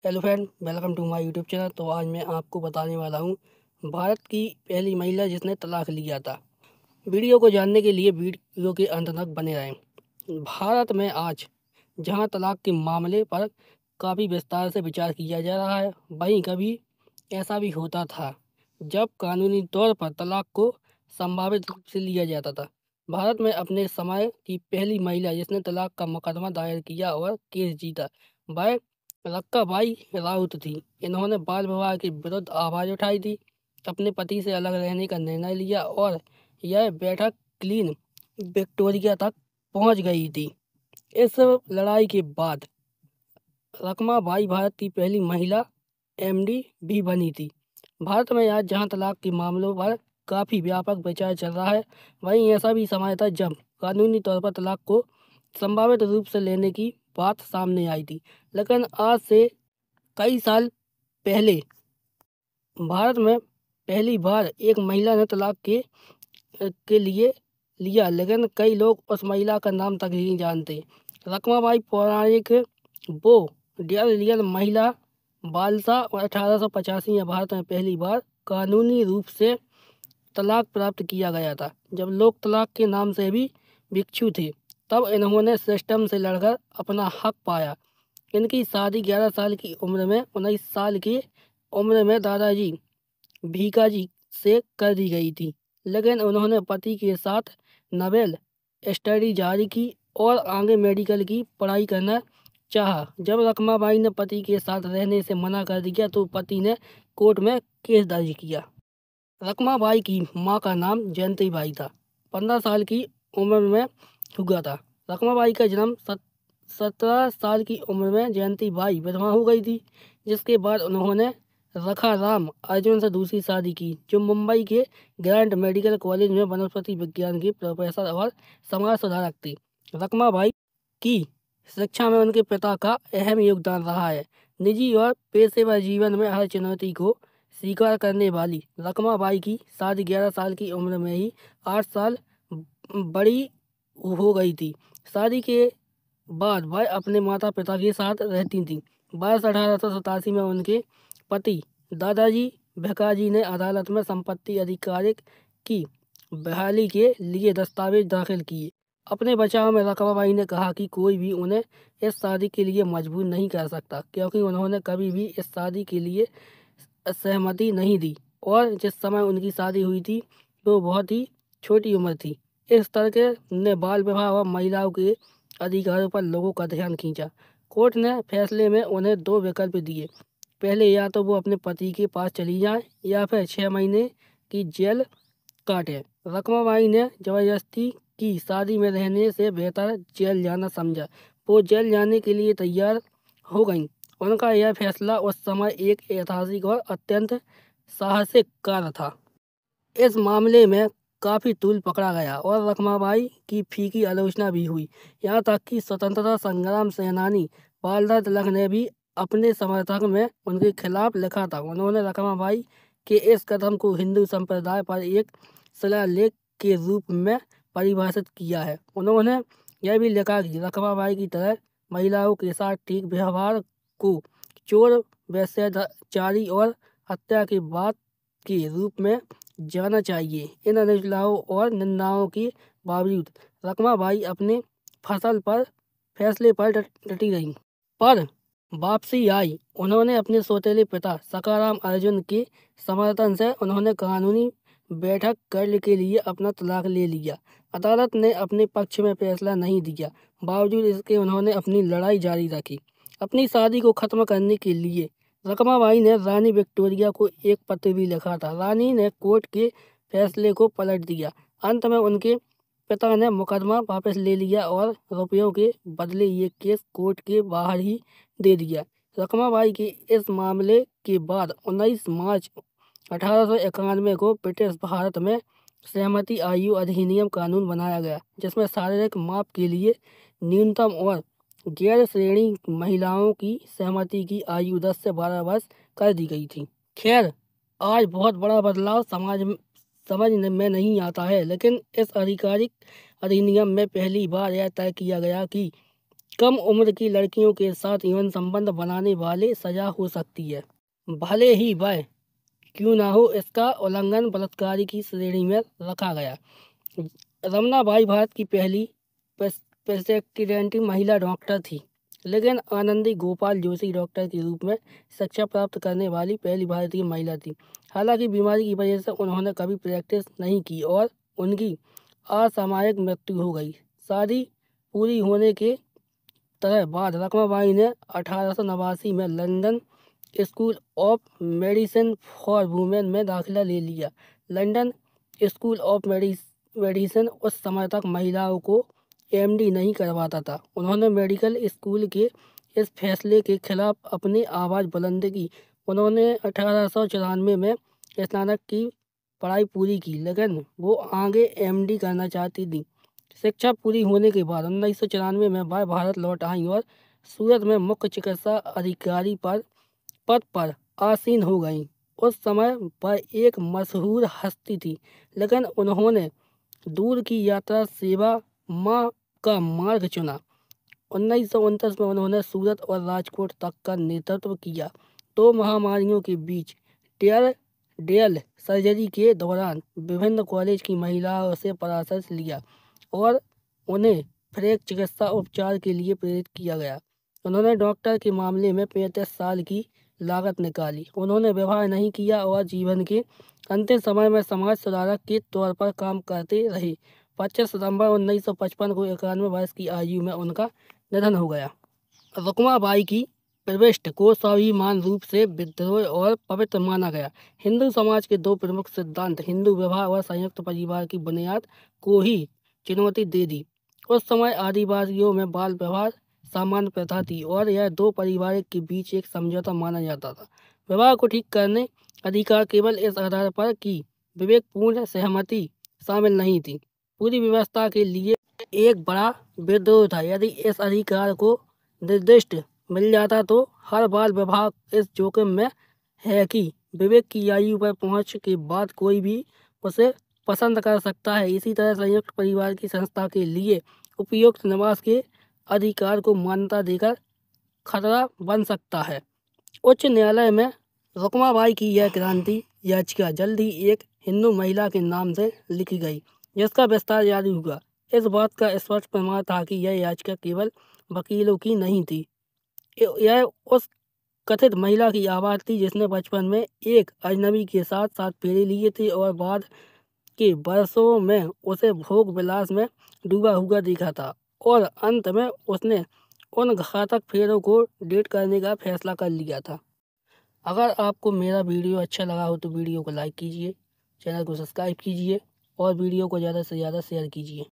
Hello friend, welcome to my YouTube channel. तो आज मैं आपको बताने वाला हूँ भारत की पहली महिला जिसने तलाक लिया था। वीडियो को जानने के लिए वीडियो के अंत तक बने रहें। भारत में आज जहां तलाक के मामले पर काफ़ी विस्तार से विचार किया जा रहा है, वहीं कभी ऐसा भी होता था जब कानूनी तौर पर तलाक को संभावित रूप से लिया जाता था। भारत में अपने समय की पहली महिला जिसने तलाक का मुकदमा दायर किया और केस जीता, वह लक्काबाई राउत थी। इन्होंने बाल विवाह के विरुद्ध आवाज़ उठाई थी, अपने पति से अलग रहने का निर्णय लिया और यह बैठक क्लीन विक्टोरिया तक पहुंच गई थी। इस लड़ाई के बाद रकमाबाई भारत की पहली महिला एमडी भी बनी थी। भारत में आज जहां तलाक के मामलों पर काफ़ी व्यापक विचार चल रहा है, वहीं ऐसा भी समय था जब कानूनी तौर पर तलाक को संभावित रूप से लेने की बात सामने आई थी। लेकिन आज से कई साल पहले भारत में पहली बार एक महिला ने तलाक के लिए लिया, लेकिन कई लोग उस महिला का नाम तक नहीं जानते। रकमाबाई पौराणिक वो रियल महिला बालसा और 1885 में भारत में पहली बार कानूनी रूप से तलाक प्राप्त किया गया था। जब लोग तलाक के नाम से भी भिक्षु थे, तब इन्होंने सिस्टम से लड़कर अपना हक पाया। इनकी शादी 11 साल की उम्र में 19 साल की उम्र में दादाजी भीकाजी से कर दी गई थी, लेकिन उन्होंने पति के साथ नोबेल स्टडी जारी की और आगे मेडिकल की पढ़ाई करना चाहा। जब रकमाबाई ने पति के साथ रहने से मना कर दिया तो पति ने कोर्ट में केस दर्ज किया। रकमाबाई की मां का नाम जयंतीबाई था। 15 साल की उम्र में हुआ था। रकमाबाई का जन्म 17 साल की उम्र में जयंतीबाई विधवा हो गई थी, जिसके बाद उन्होंने रखाराम अर्जुन से दूसरी शादी की, जो मुंबई के ग्रांट मेडिकल कॉलेज में वनस्पति विज्ञान के प्रोफेसर और समाज सुधारक थे। रकमाबाई की शिक्षा में उनके पिता का अहम योगदान रहा है। निजी और पेशेवर जीवन में हर चुनौती को स्वीकार करने वाली रकमाबाई की शादी 11 साल की उम्र में ही 8 साल बड़ी हो गई थी। शादी के बाद वह अपने माता पिता के साथ रहती थी। वर्ष 1887 में उनके पति दादाजी भिकाजी ने अदालत में संपत्ति अधिकारिक की बहाली के लिए दस्तावेज दाखिल किए। अपने बचाव में रकमाबाई ने कहा कि कोई भी उन्हें इस शादी के लिए मजबूर नहीं कर सकता, क्योंकि उन्होंने कभी भी इस शादी के लिए सहमति नहीं दी और जिस समय उनकी शादी हुई थी वो बहुत ही छोटी उम्र थी। इस तरह ने बाल विवाह और महिलाओं के अधिकारों पर लोगों का ध्यान खींचा। कोर्ट ने फैसले में उन्हें 2 विकल्प दिए। पहले, या तो वो अपने पति के पास चली जाए या फिर 6 महीने की जेल काटे। रकमाबाई ने जबरदस्ती की शादी में रहने से बेहतर जेल जाना समझा। वो जेल जाने के लिए तैयार हो गईं। उनका यह फैसला उस समय एक ऐतिहासिक और अत्यंत साहसिक कार्य था। इस मामले में काफ़ी तूल पकड़ा गया और रकमाबाई की फीकी आलोचना भी हुई। यहाँ तक कि स्वतंत्रता संग्राम सेनानी बालदार तिलक ने भी अपने समर्थक में उनके खिलाफ लिखा था। उन्होंने रकमाबाई के इस कदम को हिंदू संप्रदाय पर एक शिलालेख के रूप में परिभाषित किया है। उन्होंने यह भी लिखा कि रकमाबाई की तरह महिलाओं के साथ ठीक व्यवहार को चोर, व्यभिचारी और हत्या के बाद के रूप में जाना चाहिए। इन आलोचनाओं और निंदाओं के बावजूद रकमाबाई अपने फैसले पर डटी रहीं। पर वापसी आई। उन्होंने अपने सौतेले पिता सखाराम अर्जुन के समर्थन से उन्होंने कानूनी बैठक करने के लिए अपना तलाक ले लिया। अदालत ने अपने पक्ष में फैसला नहीं दिया, बावजूद इसके उन्होंने अपनी लड़ाई जारी रखी। अपनी शादी को खत्म करने के लिए रकमाबाई ने रानी विक्टोरिया को एक पत्र भी लिखा था। रानी ने कोर्ट के फैसले को पलट दिया। अंत में उनके पिता ने मुकदमा वापस ले लिया और रुपयों के बदले ये केस कोर्ट के बाहर ही दे दिया। रकमाबाई के इस मामले के बाद 19 मार्च 1891 को ब्रिटिश भारत में सहमति आयु अधिनियम कानून बनाया गया, जिसमें शारीरिक माप के लिए न्यूनतम और गैर श्रेणी महिलाओं की सहमति की आयु 10 से 12 वर्ष कर दी गई थी। खैर, आज बहुत बड़ा बदलाव समझ में नहीं आता है, लेकिन इस आधिकारिक अधिनियम में पहली बार यह तय किया गया कि कम उम्र की लड़कियों के साथ यौन संबंध बनाने वाले सजा हो सकती है, भले ही वह क्यों ना हो। इसका उल्लंघन बलात्कार की श्रेणी में रखा गया। रमनाबाई भारत की पहली प्रेसिडेंट महिला डॉक्टर थी, लेकिन आनंदी गोपाल जोशी डॉक्टर के रूप में शिक्षा प्राप्त करने वाली पहली भारतीय महिला थी। हालांकि बीमारी की वजह से उन्होंने कभी प्रैक्टिस नहीं की और उनकी असामयिक मृत्यु हो गई। शादी पूरी होने के तरह बाद रमाबाई ने 1889 में London school of medicine for women में दाखिला ले लिया। लंदन स्कूल ऑफ मेडिसिन उस समय तक महिलाओं को एमडी नहीं करवाता था। उन्होंने मेडिकल स्कूल के इस फैसले के खिलाफ अपनी आवाज़ बुलंद की। उन्होंने 1894 में स्नातक की पढ़ाई पूरी की, लेकिन वो आगे एमडी करना चाहती थी। शिक्षा पूरी होने के बाद 1994 में वह भारत लौट आई और सूरत में मुख्य चिकित्सा अधिकारी पद पर आसीन हो गई। उस समय वह एक मशहूर हस्ती थी, लेकिन उन्होंने दूर की यात्रा सेवा माँ का मार्ग चुना। 1929 में उन्होंने सूरत और राजकोट तक का नेतृत्व किया। 2 महामारियों के बीच डेल सर्जरी के दौरान विभिन्न कॉलेज की महिलाओं से परामर्श लिया और उन्हें फ्रैक चिकित्सा उपचार के लिए प्रेरित किया गया। उन्होंने डॉक्टर के मामले में 35 साल की लागत निकाली। उन्होंने विवाह नहीं किया और जीवन के अंतिम समय में समाज सुधारक के तौर पर काम करते रहे। 25 सितंबर 1955 को 91 वर्ष की आयु में उनका निधन हो गया। रुक्माबाई की प्रविष्टि को स्वाभिमान रूप से विद्रोह और पवित्र माना गया। हिंदू समाज के 2 प्रमुख सिद्धांत हिंदू विवाह और संयुक्त परिवार की बुनियाद को ही चुनौती दे दी। उस समय आदिवासियों में बाल विवाह सामान्य प्रथा थी और यह 2 परिवार के बीच एक समझौता माना जाता था। विवाह को ठीक करने अधिकार केवल इस आधार पर कि विवेकपूर्ण सहमति शामिल नहीं थी, पूरी व्यवस्था के लिए एक बड़ा विद्रोह था। यदि इस अधिकार को निर्दिष्ट मिल जाता तो हर बाल विवाह इस जोखिम में है कि विवेक की आयु पर पहुंच के बाद कोई भी उसे पसंद कर सकता है। इसी तरह संयुक्त परिवार की संस्था के लिए उपयुक्त निवास के अधिकार को मान्यता देकर खतरा बन सकता है। उच्च न्यायालय में रुक्माबाई की यह क्रांति याचिका जल्द ही एक हिंदू महिला के नाम से लिखी गई, जिसका विस्तार जारी हुआ। इस बात का स्पष्ट प्रमाण था कि यह याचिका केवल वकीलों की नहीं थी, यह उस कथित महिला की आवाज़ थी जिसने बचपन में एक अजनबी के साथ फेरे लिए थे और बाद के वर्षों में उसे भोग विलास में डूबा हुआ देखा था और अंत में उसने उन घातक फेरों को डेट करने का फैसला कर लिया था। अगर आपको मेरा वीडियो अच्छा लगा हो तो वीडियो को लाइक कीजिए, चैनल को सब्सक्राइब कीजिए और वीडियो को ज़्यादा से ज़्यादा शेयर कीजिए।